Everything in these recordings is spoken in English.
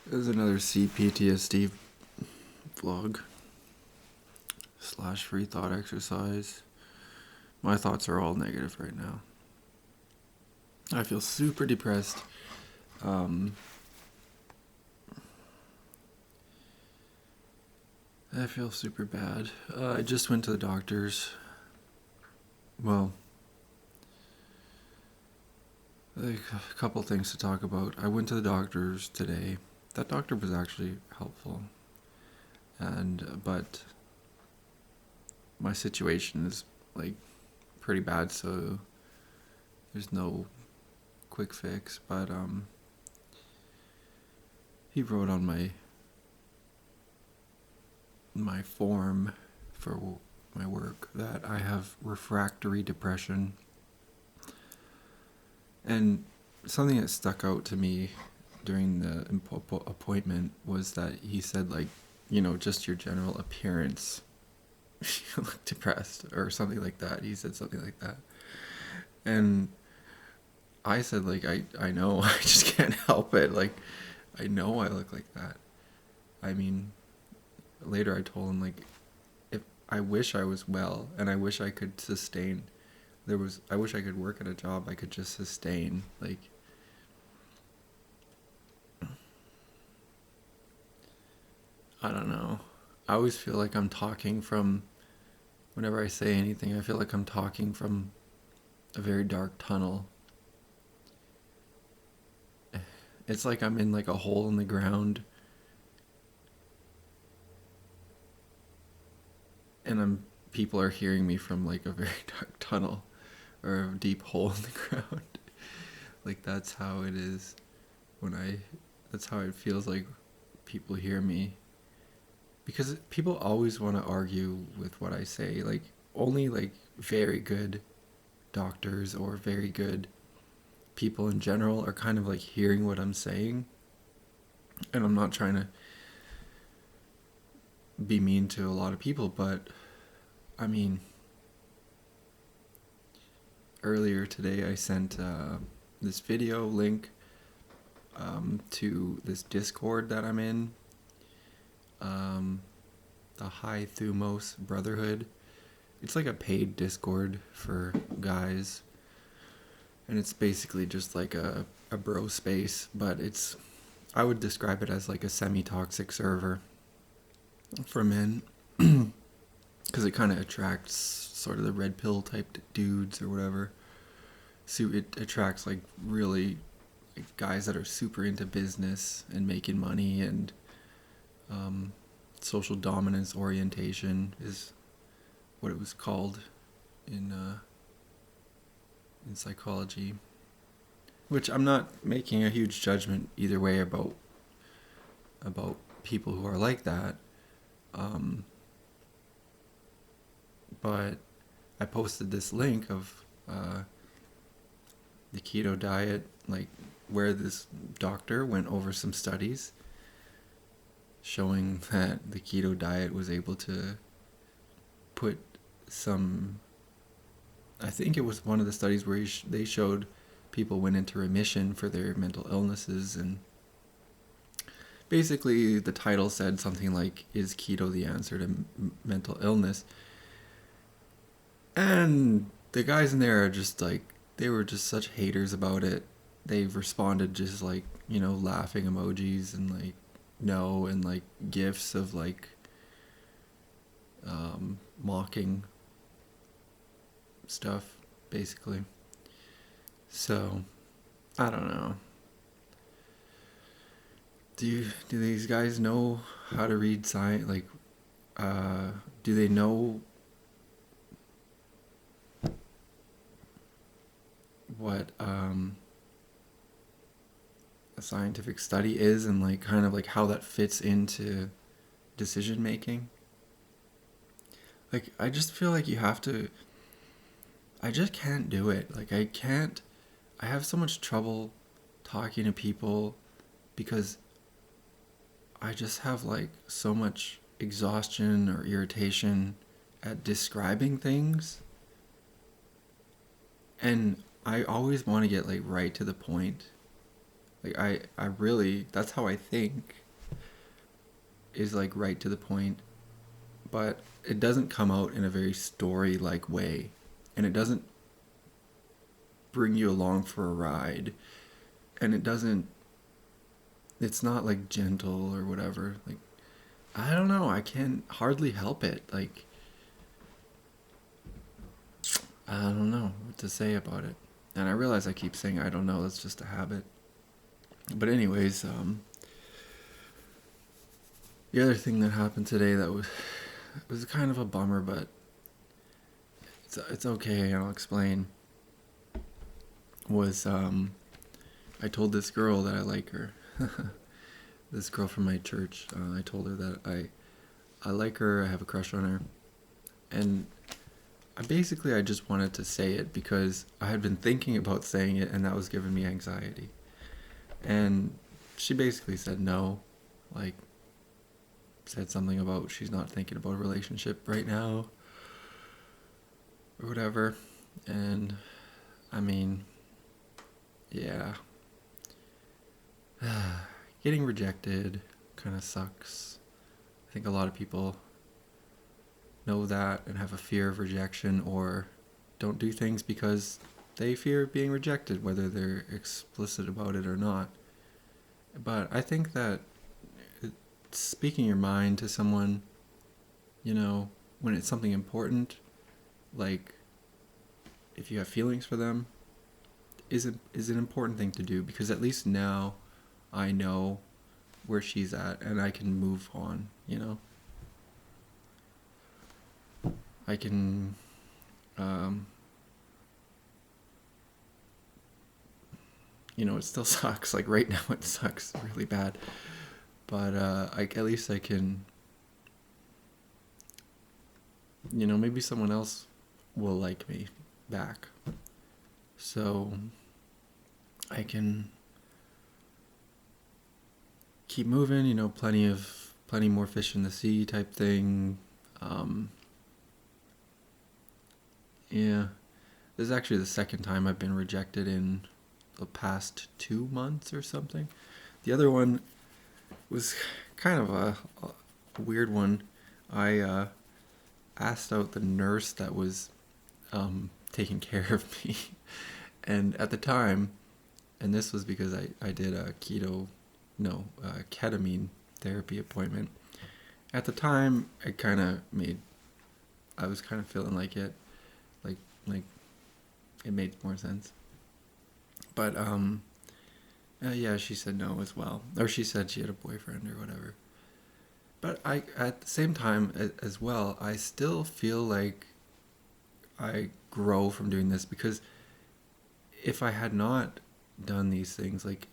There's another Cptsd vlog / free thought exercise. My thoughts are all negative right now. I feel super depressed. I feel super bad. I just went to the doctor's. Well, a couple things to talk about. I went to the doctor's today. That doctor was actually helpful. But my situation is like pretty bad, so there's no quick fix. But he wrote on my form for my work that I have refractory depression. And something that stuck out to me during the appointment was that he said, like, just your general appearance, you look depressed or something like that. He said something like that. And I said, like, I know, I just can't help it. Like, I know I look like that. I mean, later I told him, like, if I wish I was well and I wish I could sustain. I wish I could work at a job I could just sustain. Like, I don't know. I always feel like I'm talking from, whenever I say anything, I feel like I'm talking from a very dark tunnel. It's like I'm in like a hole in the ground and people are hearing me from like a very dark tunnel or a deep hole in the ground. Like, that's how it is that's how it feels like people hear me. Because people always want to argue with what I say. Like, only like very good doctors or very good people in general are kind of like hearing what I'm saying. And I'm not trying to be mean to a lot of people, but I mean, earlier today I sent this video link to this Discord that I'm in, the High Thumos Brotherhood. It's like a paid Discord for guys, and it's basically just like a bro space, but I would describe it as like a semi-toxic server for men, because it kind of attracts sort of the red pill type dudes or whatever. So it attracts like really like guys that are super into business and making money, and social dominance orientation is what it was called in psychology. Which I'm not making a huge judgment either way about people who are like that. But I posted this link of the keto diet, like where this doctor went over some studies showing that the keto diet was able to put some, I think it was one of the studies where they showed people went into remission for their mental illnesses, and basically the title said something like, is keto the answer to mental illness? And the guys in there are just like, they were just such haters about it. They've responded just like, laughing emojis and like no, and like gifs of like mocking stuff, basically. So I don't know. Do these guys know how to read science? Like, do they know what a scientific study is, and like kind of like how that fits into decision making? Like, I just feel like you have to. I just can't do it. Like, I have so much trouble talking to people because I just have like so much exhaustion or irritation at describing things. And I always want to get like right to the point. Like I really, that's how I think, is like right to the point, but it doesn't come out in a very story like way, and it doesn't bring you along for a ride, and it's not like gentle or whatever. Like, I don't know, I can hardly help it. Like, I don't know what to say about it. And I realize I keep saying I don't know, that's just a habit. But anyways, the other thing that happened today that was kind of a bummer, but it's okay, and I'll explain. Was I told this girl that I like her. This girl from my church. I told her that I like her. I have a crush on her, and I just wanted to say it because I had been thinking about saying it, and that was giving me anxiety. And she basically said no, like said something about she's not thinking about a relationship right now or whatever. And I mean, yeah. Getting rejected kind of sucks. I think a lot of people know that and have a fear of rejection, or don't do things because they fear being rejected, whether they're explicit about it or not. But I think that speaking your mind to someone, when it's something important, like if you have feelings for them, is an important thing to do, because at least now I know where she's at and I can move on, I can it still sucks. Like right now it sucks really bad. But at least I can, maybe someone else will like me back. So I can keep moving, plenty more fish in the sea type thing. Yeah. This is actually the second time I've been rejected in the past 2 months or something. The other one was kind of a weird one. I asked out the nurse that was taking care of me. And at the time, and this was because I did a ketamine therapy appointment. At the time, I was kind of feeling like it, like it made more sense. But yeah, she said no as well, or she said she had a boyfriend or whatever. But I, at the same time as well, I still feel like I grow from doing this, because if I had not done these things, like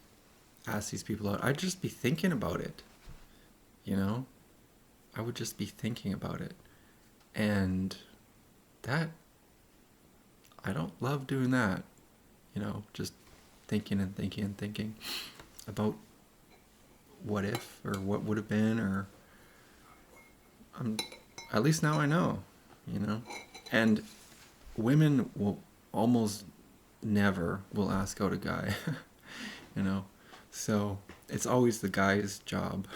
asked these people out, I'd just be thinking about it. I would just be thinking about it, and that I don't love doing that. Just thinking and thinking and thinking about what if, or what would have been, or at least now I know, and women will almost never will ask out a guy, so it's always the guy's job.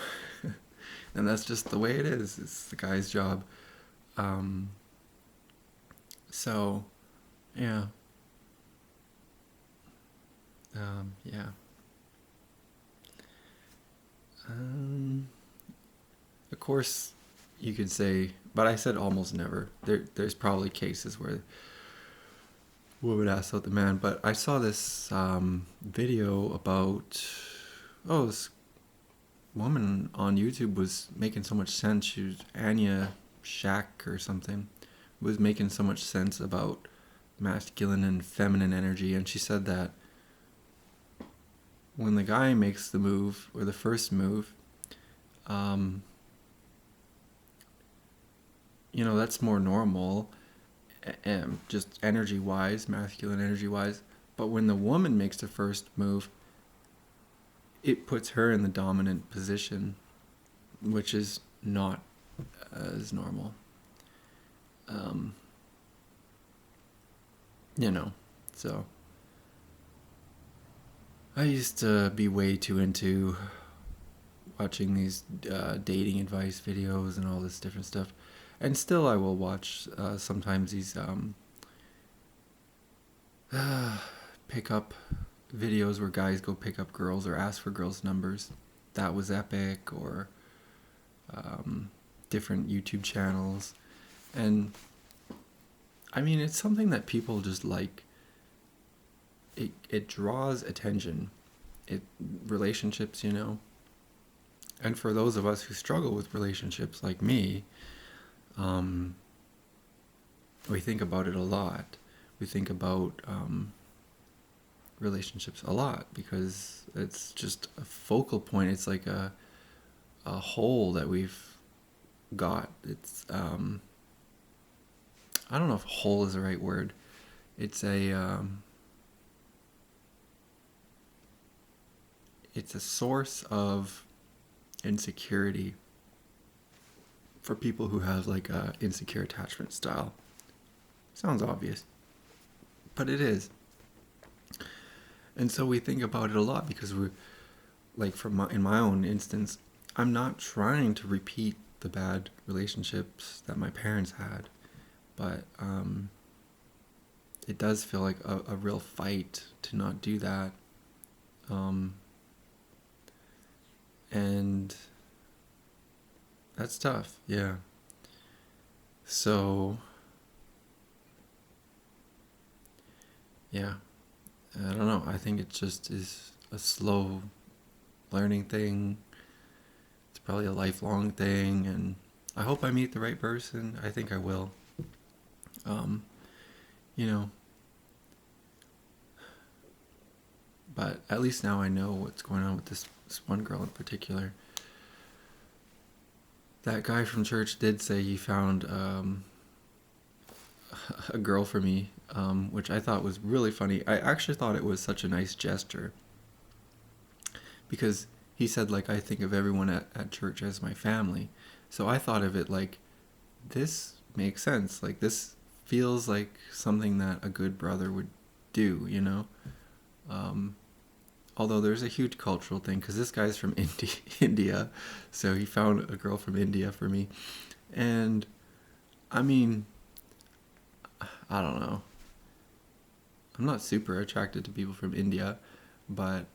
And that's just the way it is. It's the guy's job. So yeah. Yeah. Of course, you could say, but I said almost never. There's probably cases where women ask out the man, but I saw this video about, this woman on YouTube was making so much sense. She was Anya Shack or something, was making so much sense about masculine and feminine energy, and she said that when the guy makes the move, or the first move, that's more normal, just energy-wise, masculine energy-wise. But when the woman makes the first move, it puts her in the dominant position, which is not as normal. So I used to be way too into watching these dating advice videos and all this different stuff, and still I will watch sometimes these pick up videos where guys go pick up girls or ask for girls' numbers. That was epic, or different YouTube channels, and I mean it's something that people just like. It draws attention. Relationships, you know. And for those of us who struggle with relationships like me, we think about it a lot. We think about relationships a lot because it's just a focal point. It's like a hole that we've got. It's I don't know if hole is the right word. It's a source of insecurity for people who have like a insecure attachment style. Sounds obvious, but it is. And so we think about it a lot because we're like, in my own instance, I'm not trying to repeat the bad relationships that my parents had, but it does feel like a real fight to not do that. And that's tough, yeah. So, yeah, I don't know. I think it just is a slow learning thing. It's probably a lifelong thing, and I hope I meet the right person. I think I will. You know, but at least now I know what's going on with this one girl in particular. That guy from church did say he found a girl for me, which I thought was really funny. I actually thought it was such a nice gesture because he said, like, I think of everyone at church as my family. So I thought of it like, this makes sense. Like, this feels like something that a good brother would do, you know? Although there's a huge cultural thing, because this guy's from India, so he found a girl from India for me. And, I mean, I don't know. I'm not super attracted to people from India, but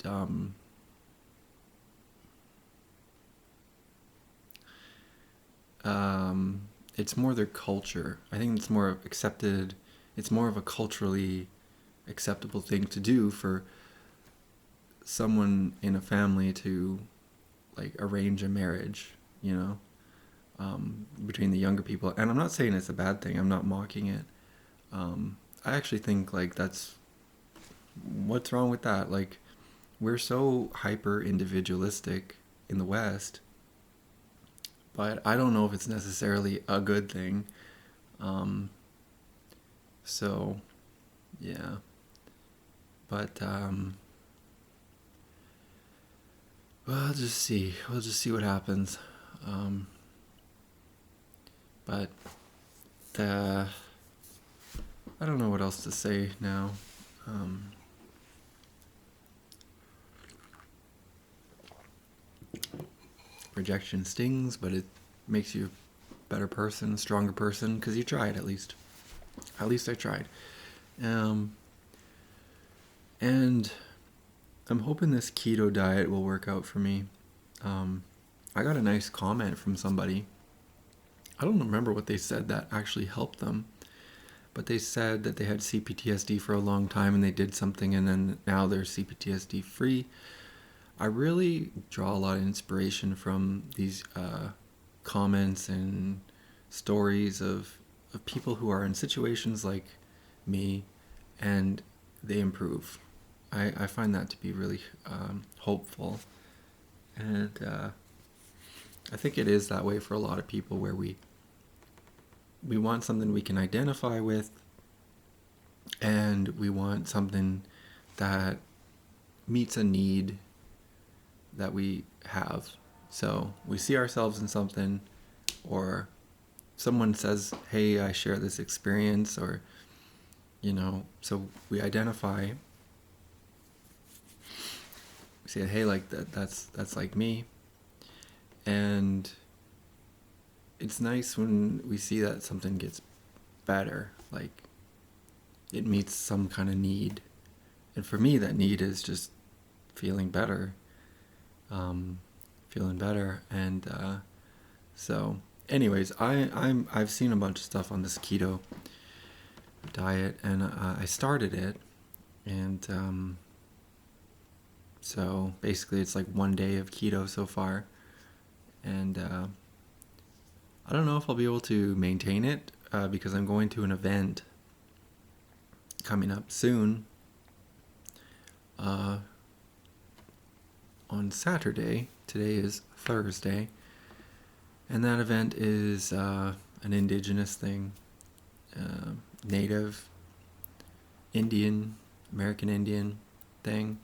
it's more their culture. I think it's more accepted. It's more of a culturally acceptable thing to do for someone in a family to like arrange a marriage, you know, between the younger people. And I'm not saying it's a bad thing. I'm not mocking it. I actually think like that's what's wrong with that. Like, we're so hyper individualistic in the West, but I don't know if it's necessarily a good thing. So yeah, but we'll just see. We'll just see what happens. But I don't know what else to say now. Rejection stings, but it makes you a better person, a stronger person, because you tried at least. At least I tried. And I'm hoping this keto diet will work out for me. I got a nice comment from somebody. I don't remember what they said that actually helped them, but they said that they had Cptsd for a long time and they did something and then now they're Cptsd free. I really draw a lot of inspiration from these comments and stories of people who are in situations like me and they improve. I find that to be really hopeful. And I think it is that way for a lot of people where we want something we can identify with and we want something that meets a need that we have. So we see ourselves in something, or someone says, hey, I share this experience, or, you know, so we identify say, hey, like that's like me. And it's nice when we see that something gets better, like it meets some kind of need. And for me, that need is just feeling better, feeling better. And so, anyways, I've seen a bunch of stuff on this keto diet, and I started it, and so basically it's like 1 day of keto so far, and I don't know if I'll be able to maintain it because I'm going to an event coming up soon on Saturday. Today is Thursday, and that event is an indigenous thing, native Indian, American Indian thing.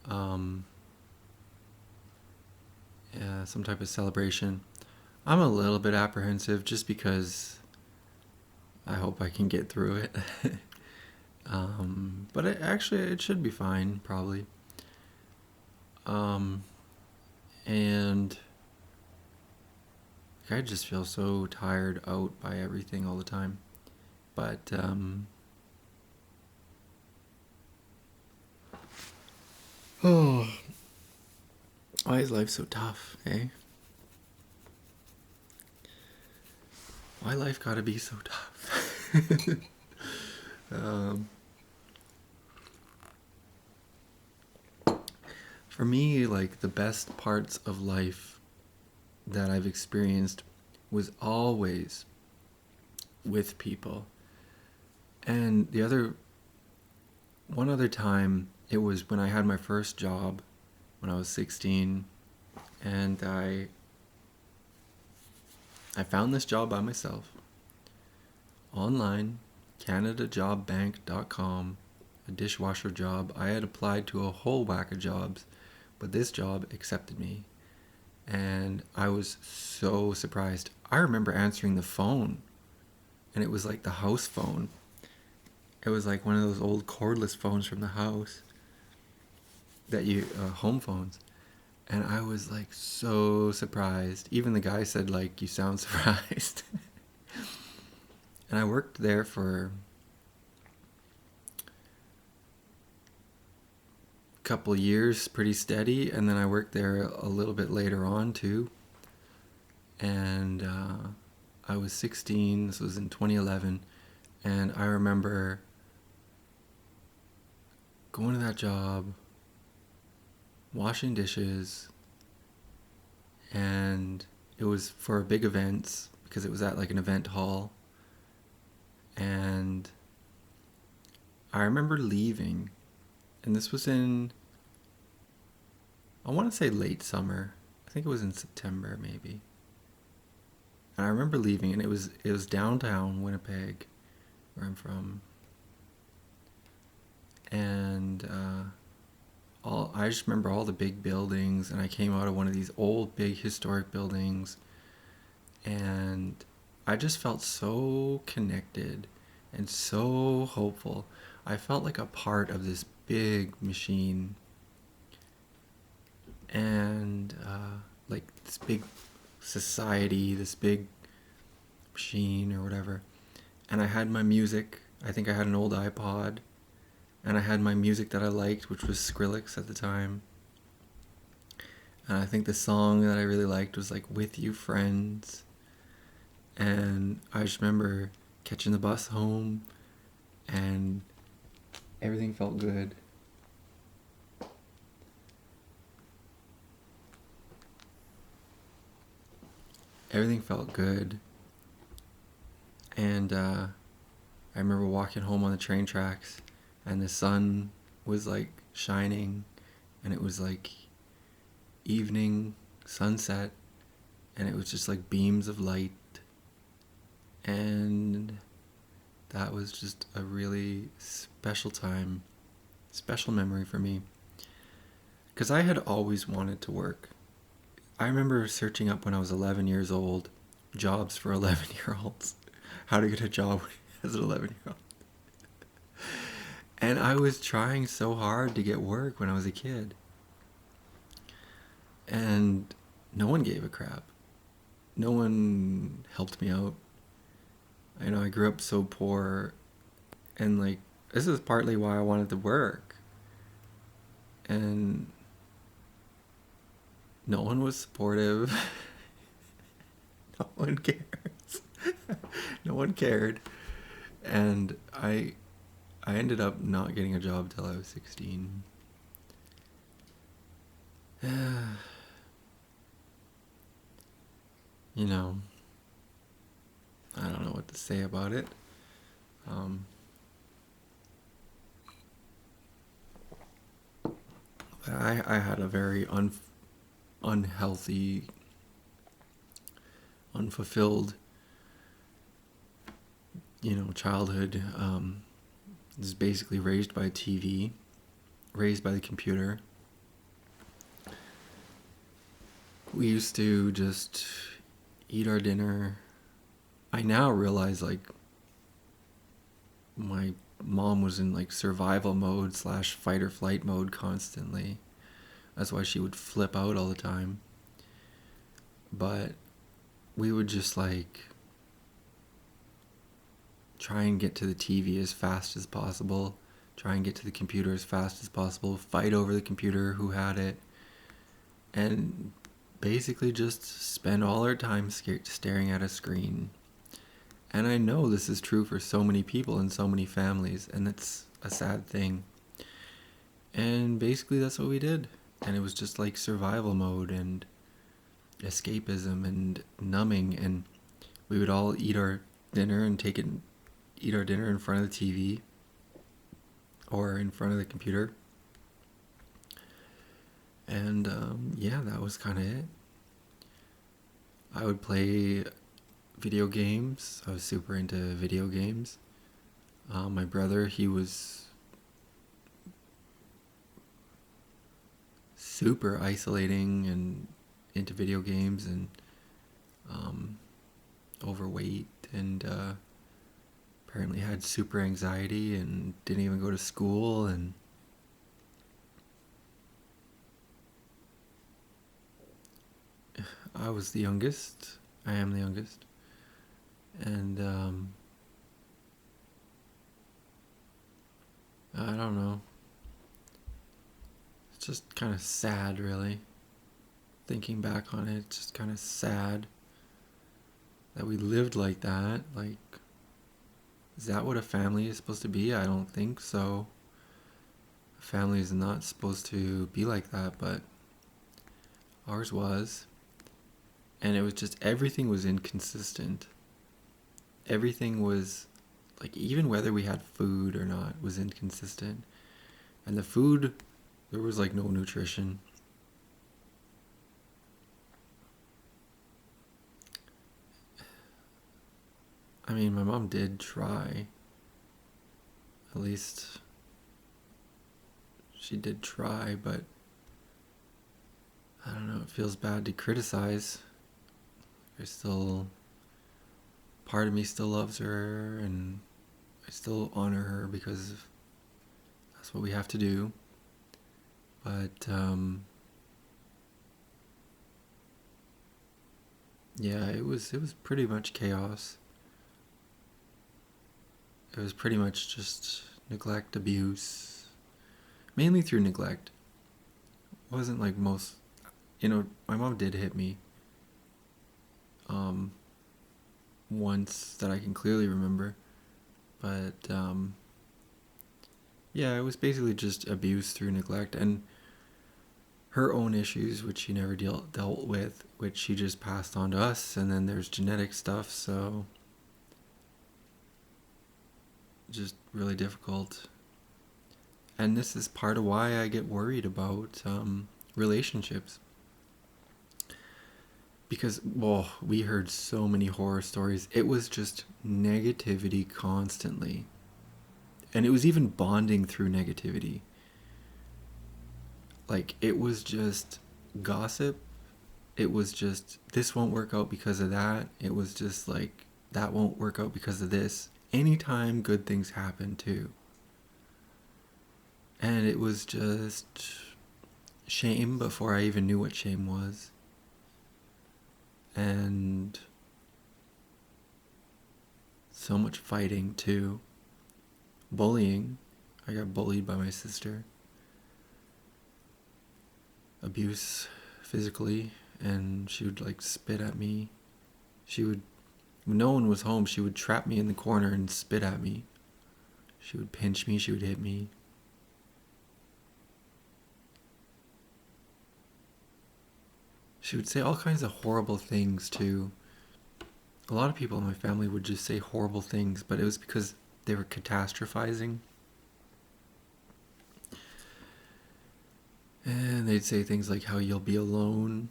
Some type of celebration. I'm a little bit apprehensive just because I hope I can get through it. But it should be fine, probably. And I just feel so tired out by everything all the time. But oh, why is life so tough, eh? Why life gotta be so tough? For me, like, the best parts of life that I've experienced was always with people. And one other time, it was when I had my first job when I was 16, and I found this job by myself online, canadajobbank.com, a dishwasher job. I had applied to a whole whack of jobs, but this job accepted me, and I was so surprised. I remember answering the phone, and it was like the house phone. It was like one of those old cordless phones from the house that home phones. And I was like so surprised. Even the guy said, like, you sound surprised. And I worked there for a couple years, pretty steady. And then I worked there a little bit later on too. And I was 16. This was in 2011. And I remember going to that job, washing dishes, and it was for big events because it was at like an event hall. And I remember leaving, and this was in, I want to say late summer. I think it was in September maybe. And I remember leaving, and it was downtown Winnipeg, where I'm from. And I just remember all the big buildings, and I came out of one of these old, big, historic buildings, and I just felt so connected and so hopeful. I felt like a part of this big machine, and like this big society, this big machine or whatever. And I had my music. I think I had an old iPod. And I had my music that I liked, which was Skrillex at the time. And I think the song that I really liked was like With You Friends. And I just remember catching the bus home, and everything felt good. Everything felt good. And I remember walking home on the train tracks, and the sun was like shining, and it was like evening sunset, and it was just like beams of light, and that was just a really special time, special memory for me, because I had always wanted to work. I remember searching up when I was 11 years old, jobs for 11-year-olds, how to get a job as an 11-year-old. And I was trying so hard to get work when I was a kid. And no one gave a crap. No one helped me out. I know I grew up so poor, and like, this is partly why I wanted to work. And no one was supportive. No one cares. No one cared. And I ended up not getting a job till I was 16. You know, I don't know what to say about it. But I had a very unhealthy, unfulfilled, childhood. Was basically raised by TV, raised by the computer. We used to just eat our dinner. I now realize, like, my mom was in like survival mode / fight or flight mode constantly. That's why she would flip out all the time. But we would just like try and get to the TV as fast as possible, try and get to the computer as fast as possible, fight over the computer who had it, and basically just spend all our time staring at a screen. And I know this is true for so many people in so many families, and it's a sad thing. And basically that's what we did. And it was just like survival mode and escapism and numbing, and we would all eat our dinner and eat our dinner in front of the TV or in front of the computer. And that was kind of it. I would play video games. I was super into video games. My brother, he was super isolating and into video games and overweight and apparently had super anxiety and didn't even go to school. And I was the youngest. I am the youngest. And I don't know. It's just kind of sad, really. Thinking back on it, it's just kind of sad that we lived like that. Like, is that what a family is supposed to be? I don't think so. A family is not supposed to be like that, but ours was. And it was just, everything was inconsistent. Everything was, like, even whether we had food or not was inconsistent. And the food, there was like no nutrition. I mean, my mom did try. At least she did try, but I don't know, it feels bad to criticize. Part of me still loves her, and I still honor her because that's what we have to do. But yeah, it was pretty much chaos. It was pretty much just neglect, abuse, mainly through neglect. It wasn't like most, my mom did hit me once that I can clearly remember, but yeah, it was basically just abuse through neglect and her own issues, which she never dealt with, which she just passed on to us. And then there's genetic stuff, so just really difficult. And this is part of why I get worried about relationships. Because, we heard so many horror stories. It was just negativity constantly. And it was even bonding through negativity. Like, it was just gossip. It was just, this won't work out because of that. It was just like, that won't work out because of this. Anytime good things happen too. And it was just shame before I even knew what shame was. And so much fighting too. Bullying. I got bullied by my sister. Abuse physically, and she would like spit at me. She would, when no one was home, she would trap me in the corner and spit at me. She would pinch me, she would hit me. She would say all kinds of horrible things too. A lot of people in my family would just say horrible things, but it was because they were catastrophizing. And they'd say things like how you'll be alone.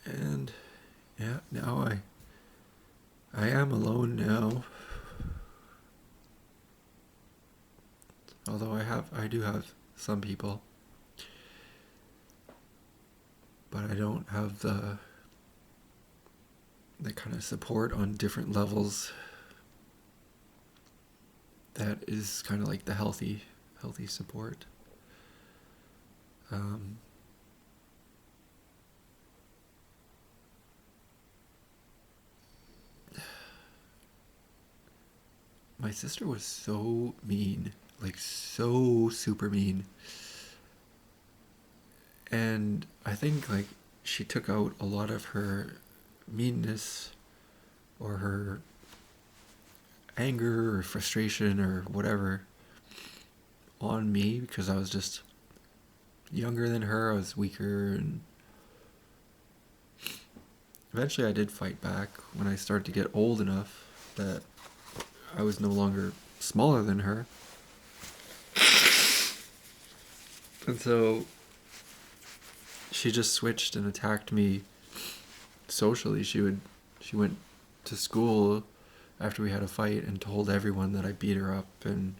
And yeah, now I am alone now. Although I do have some people, but I don't have the kind of support on different levels that is kind of like the healthy support. My sister was so mean, like so super mean. And I think like she took out a lot of her meanness or her anger or frustration or whatever on me because I was just younger than her. I was weaker, and eventually I did fight back when I started to get old enough that I was no longer smaller than her. And so she just switched and attacked me socially. She went to school after we had a fight and told everyone that I beat her up, and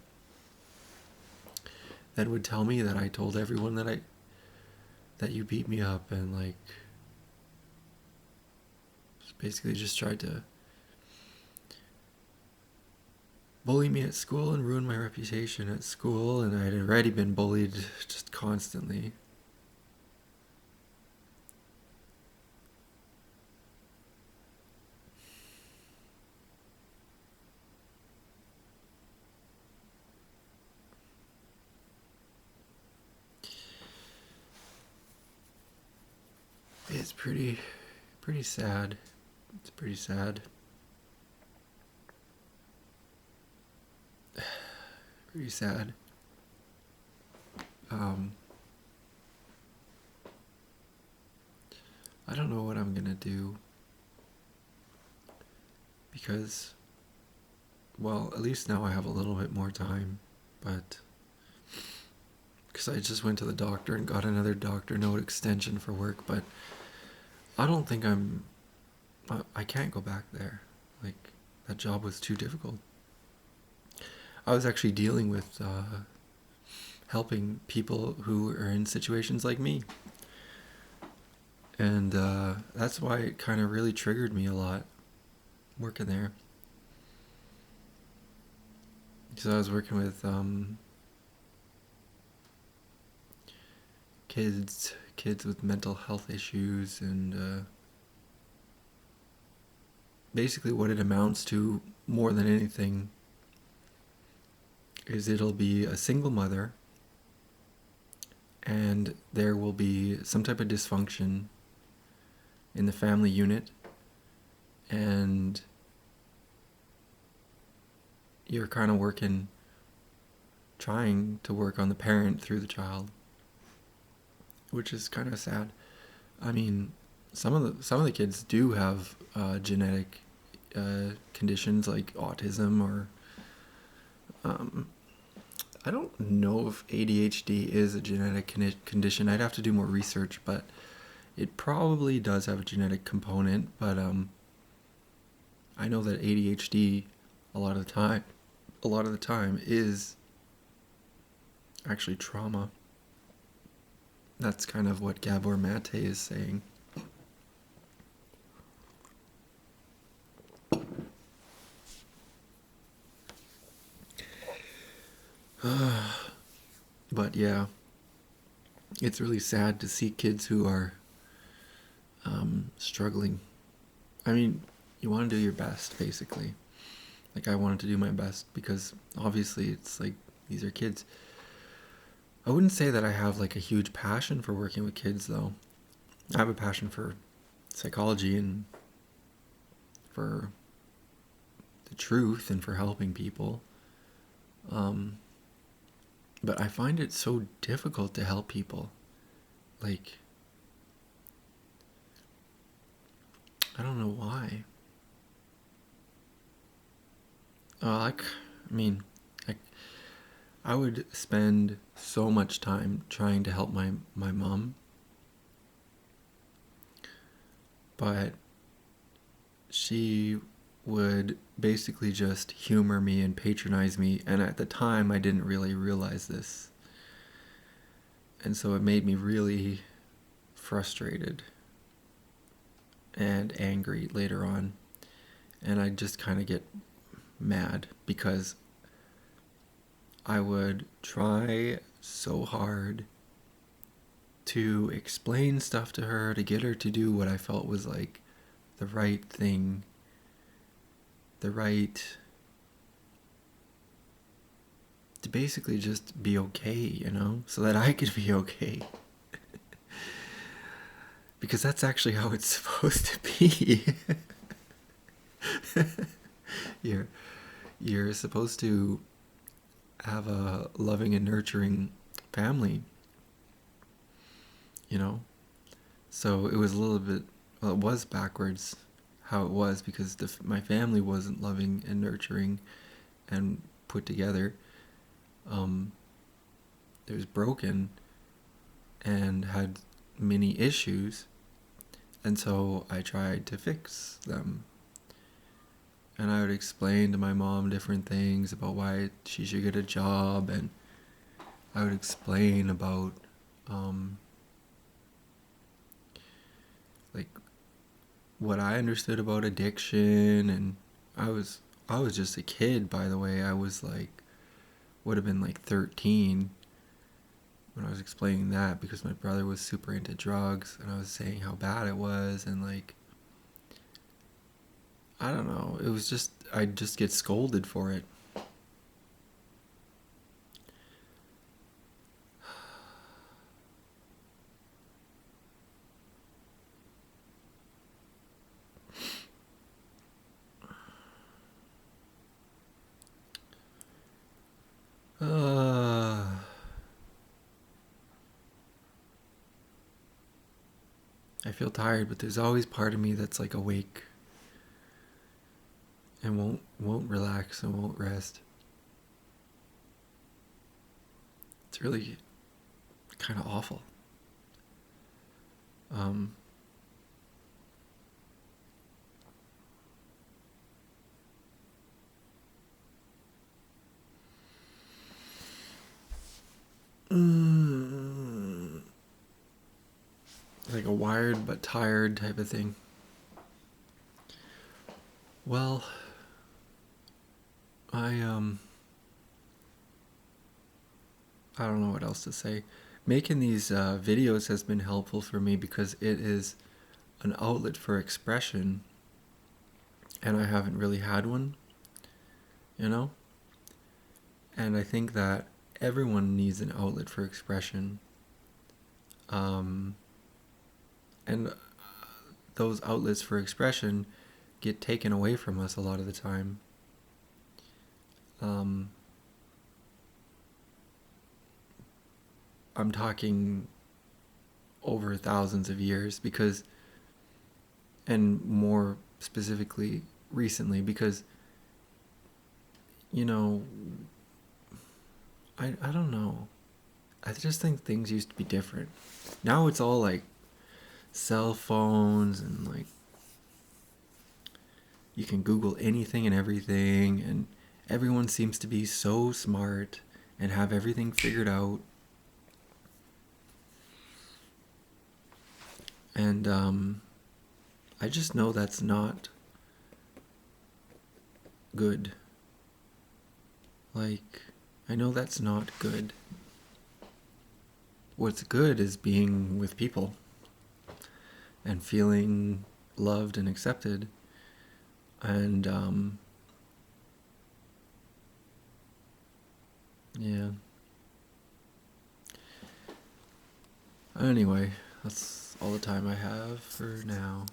then would tell me that I told everyone that you beat me up, and like basically just tried to bully me at school and ruin my reputation at school, and I had already been bullied just constantly. It's pretty sad. It's pretty sad. Pretty sad. I don't know what I'm gonna do because, well, at least now I have a little bit more time, but because I just went to the doctor and got another doctor note extension for work, but I don't think I can't go back there. Like, that job was too difficult. I was actually dealing with helping people who are in situations like me. And that's why it kind of really triggered me a lot working there. Because I was working with kids with mental health issues, and basically what it amounts to more than anything is it'll be a single mother, and there will be some type of dysfunction in the family unit, and you're kind of trying to work on the parent through the child, which is kind of sad. I mean, some of the kids do have genetic conditions like autism or Um, I don't know if ADHD is a genetic condition. I'd have to do more research, but it probably does have a genetic component. But I know that ADHD a lot of the time is actually trauma. That's kind of what Gabor Mate is saying. But yeah, it's really sad to see kids who are struggling. I mean, you want to do your best, basically. Like, I wanted to do my best because obviously it's like, these are kids. I wouldn't say that I have like a huge passion for working with kids, though. I have a passion for psychology and for the truth and for helping people. But I find it so difficult to help people. Like, I don't know why. Like, I mean, I, I would spend so much time trying to help my mom, but she would basically just humor me and patronize me, and at the time I didn't really realize this. And so it made me really frustrated and angry later on. And I just kind of get mad because I would try so hard to explain stuff to her, to get her to do what I felt was like the right thing, to basically just be okay, so that I could be okay. Because that's actually how it's supposed to be. You're supposed to have a loving and nurturing family, So it was a little bit, well, it was backwards how it was because my family wasn't loving and nurturing and put together. It was broken and had many issues, and so I tried to fix them. And I would explain to my mom different things about why she should get a job, and I would explain about like what I understood about addiction. And I was just a kid, by the way. I was like, would have been like 13 when I was explaining that, because my brother was super into drugs, and I was saying how bad it was, and like, I don't know, it was just, I'd just get scolded for it. I feel tired, but there's always part of me that's like awake and won't relax and won't rest. It's really kind of awful. Like a wired but tired type of thing. Well, I don't know what else to say. Making these videos has been helpful for me because it is an outlet for expression, and I haven't really had one, And I think that everyone needs an outlet for expression. And those outlets for expression get taken away from us a lot of the time. I'm talking over thousands of years, because, and more specifically recently, because, I don't know. I just think things used to be different. Now it's all like cell phones and like you can Google anything and everything, and everyone seems to be so smart and have everything figured out. And I just know that's not good. Like, I know that's not good. What's good is being with people and feeling loved and accepted. And yeah. Anyway, that's all the time I have for now.